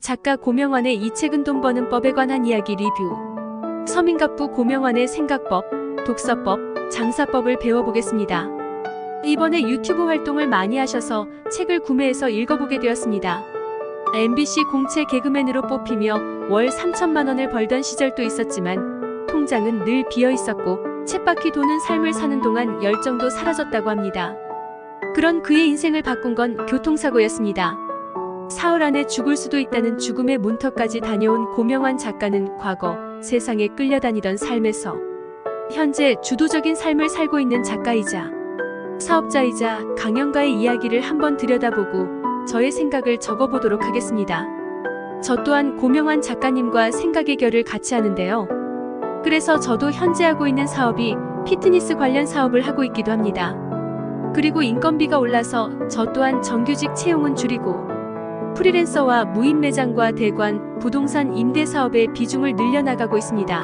작가 고명환의 이 책은 돈 버는 법에 관한 이야기 리뷰. 서민갑부 고명환의 생각법, 독서법, 장사법을 배워보겠습니다. 이번에 유튜브 활동을 많이 하셔서 책을 구매해서 읽어보게 되었습니다. MBC 공채 개그맨으로 뽑히며 월 3천만 원을 벌던 시절도 있었지만 통장은 늘 비어 있었고 쳇바퀴 도는 삶을 사는 동안 열정도 사라졌다고 합니다. 그런 그의 인생을 바꾼 건 교통사고였습니다. 사흘 안에 죽을 수도 있다는 죽음의 문턱까지 다녀온 고명환 작가는 과거 세상에 끌려다니던 삶에서 현재 주도적인 삶을 살고 있는 작가이자 사업자이자 강연가의 이야기를 한번 들여다보고 저의 생각을 적어보도록 하겠습니다. 저 또한 고명환 작가님과 생각의 결을 같이 하는데요. 그래서 저도 현재 하고 있는 사업이 피트니스 관련 사업을 하고 있기도 합니다. 그리고 인건비가 올라서 저 또한 정규직 채용은 줄이고 프리랜서와 무인 매장과 대관, 부동산 임대 사업의 비중을 늘려나가고 있습니다.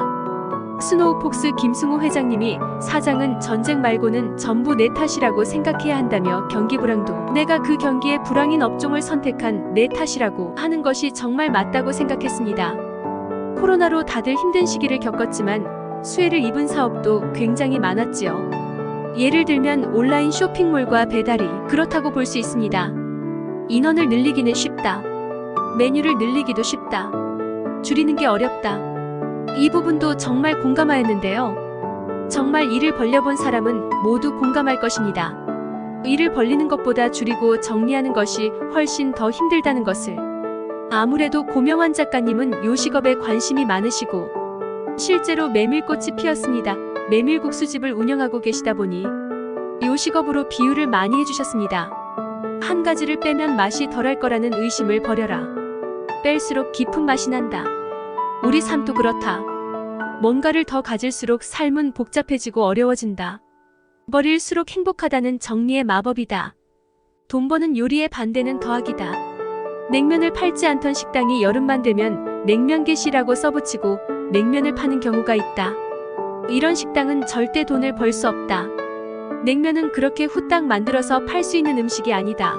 스노우폭스 김승호 회장님이 사장은 전쟁 말고는 전부 내 탓이라고 생각해야 한다며 경기 불황도 내가 그 경기에 불황인 업종을 선택한 내 탓이라고 하는 것이 정말 맞다고 생각했습니다. 코로나로 다들 힘든 시기를 겪었지만 수혜를 입은 사업도 굉장히 많았지요. 예를 들면 온라인 쇼핑몰과 배달이 그렇다고 볼 수 있습니다. 인원을 늘리기는 쉽다. 메뉴를 늘리기도 쉽다. 줄이는 게 어렵다. 이 부분도 정말 공감하였는데요. 정말 일을 벌려본 사람은 모두 공감할 것입니다. 일을 벌리는 것보다 줄이고 정리하는 것이 훨씬 더 힘들다는 것을. 아무래도 고명환 작가님은 요식업에 관심이 많으시고 실제로 메밀꽃이 피었습니다. 메밀국수집을 운영하고 계시다 보니 요식업으로 비유를 많이 해주셨습니다. 한 가지를 빼면 맛이 덜할 거라는 의심을 버려라. 뺄수록 깊은 맛이 난다. 우리 삶도 그렇다. 뭔가를 더 가질수록 삶은 복잡해지고 어려워진다. 버릴수록 행복하다는 정리의 마법이다. 돈 버는 요리의 반대는 더하기다. 냉면을 팔지 않던 식당이 여름만 되면 냉면 게시라고 써붙이고 냉면을 파는 경우가 있다. 이런 식당은 절대 돈을 벌 수 없다. 냉면은 그렇게 후딱 만들어서 팔 수 있는 음식이 아니다.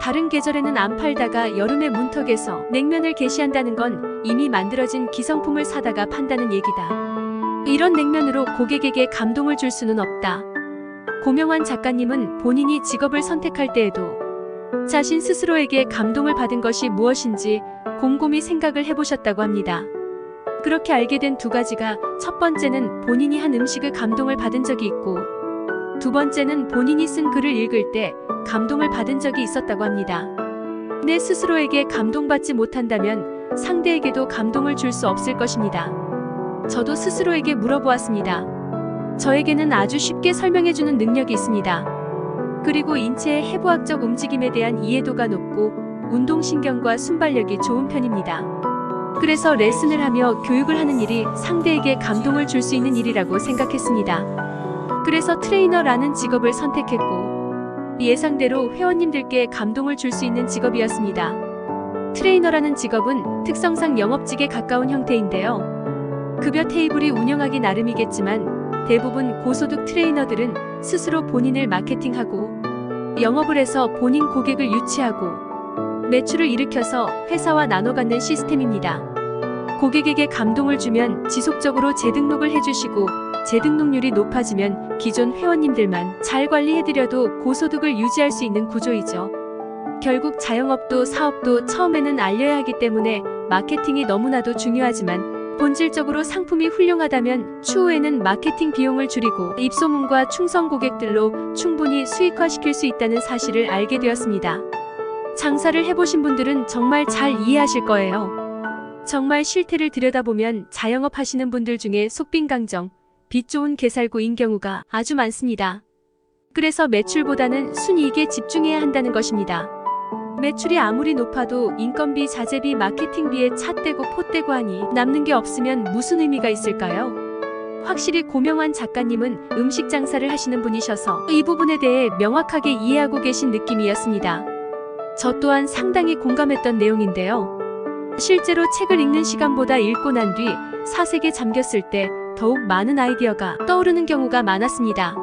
다른 계절에는 안 팔다가 여름의 문턱에서 냉면을 게시한다는 건 이미 만들어진 기성품을 사다가 판다는 얘기다. 이런 냉면으로 고객에게 감동을 줄 수는 없다. 고명환 작가님은 본인이 직업을 선택할 때에도 자신 스스로에게 감동을 받은 것이 무엇인지 곰곰이 생각을 해보셨다고 합니다. 그렇게 알게 된 두 가지가 첫 번째는 본인이 한 음식을 감동을 받은 적이 있고 두 번째는 본인이 쓴 글을 읽을 때 감동을 받은 적이 있었다고 합니다. 내 스스로에게 감동받지 못한다면 상대에게도 감동을 줄 수 없을 것입니다. 저도 스스로에게 물어보았습니다. 저에게는 아주 쉽게 설명해주는 능력이 있습니다. 그리고 인체의 해부학적 움직임에 대한 이해도가 높고 운동신경과 순발력이 좋은 편입니다. 그래서 레슨을 하며 교육을 하는 일이 상대에게 감동을 줄 수 있는 일이라고 생각했습니다. 그래서 트레이너라는 직업을 선택했고 예상대로 회원님들께 감동을 줄 수 있는 직업이었습니다. 트레이너라는 직업은 특성상 영업직에 가까운 형태인데요. 급여 테이블이 운영하기 나름이겠지만 대부분 고소득 트레이너들은 스스로 본인을 마케팅하고 영업을 해서 본인 고객을 유치하고 매출을 일으켜서 회사와 나눠 갖는 시스템입니다. 고객에게 감동을 주면 지속적으로 재등록을 해주시고 재등록률이 높아지면 기존 회원님들만 잘 관리해드려도 고소득을 유지할 수 있는 구조이죠. 결국 자영업도 사업도 처음에는 알려야 하기 때문에 마케팅이 너무나도 중요하지만 본질적으로 상품이 훌륭하다면 추후에는 마케팅 비용을 줄이고 입소문과 충성 고객들로 충분히 수익화시킬 수 있다는 사실을 알게 되었습니다. 장사를 해보신 분들은 정말 잘 이해하실 거예요. 정말 실태를 들여다보면 자영업 하시는 분들 중에 속빈강정, 빚 좋은 개살구인 경우가 아주 많습니다. 그래서 매출보다는 순이익에 집중해야 한다는 것입니다. 매출이 아무리 높아도 인건비, 자재비, 마케팅비에 차 떼고 포 떼고 하니 남는 게 없으면 무슨 의미가 있을까요? 확실히 고명환 작가님은 음식 장사를 하시는 분이셔서 이 부분에 대해 명확하게 이해하고 계신 느낌이었습니다. 저 또한 상당히 공감했던 내용인데요. 실제로 책을 읽는 시간보다 읽고 난 뒤 사색에 잠겼을 때 더욱 많은 아이디어가 떠오르는 경우가 많았습니다.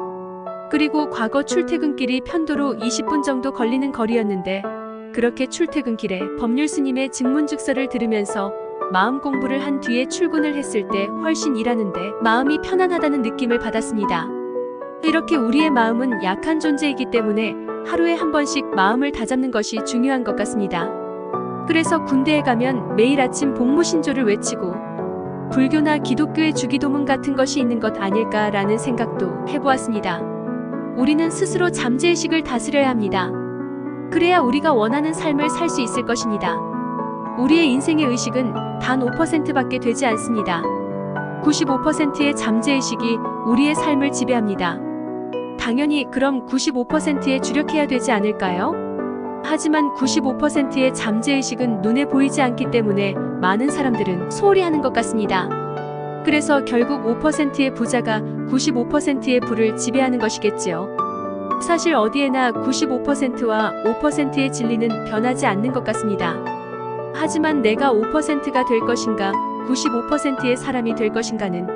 그리고 과거 출퇴근길이 편도로 20분 정도 걸리는 거리였는데 그렇게 출퇴근길에 법률 스님의 증문즉서를 들으면서 마음 공부를 한 뒤에 출근을 했을 때 훨씬 일하는데 마음이 편안하다는 느낌을 받았습니다. 이렇게 우리의 마음은 약한 존재이기 때문에 하루에 한 번씩 마음을 다잡는 것이 중요한 것 같습니다. 그래서 군대에 가면 매일 아침 복무신조를 외치고 불교나 기독교의 주기도문 같은 것이 있는 것 아닐까라는 생각도 해보았습니다. 우리는 스스로 잠재의식을 다스려야 합니다. 그래야 우리가 원하는 삶을 살 수 있을 것입니다. 우리의 인생의 의식은 단 5%밖에 되지 않습니다. 95%의 잠재의식이 우리의 삶을 지배합니다. 당연히 그럼 95%에 주력해야 되지 않을까요? 하지만 95%의 잠재의식은 눈에 보이지 않기 때문에 많은 사람들은 소홀히 하는 것 같습니다. 그래서 결국 5%의 부자가 95%의 부를 지배하는 것이겠지요. 사실 어디에나 95%와 5%의 진리는 변하지 않는 것 같습니다. 하지만 내가 5%가 될 것인가, 95%의 사람이 될 것인가는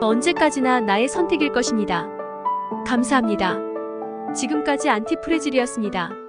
언제까지나 나의 선택일 것입니다. 감사합니다. 지금까지 안티프레질이었습니다.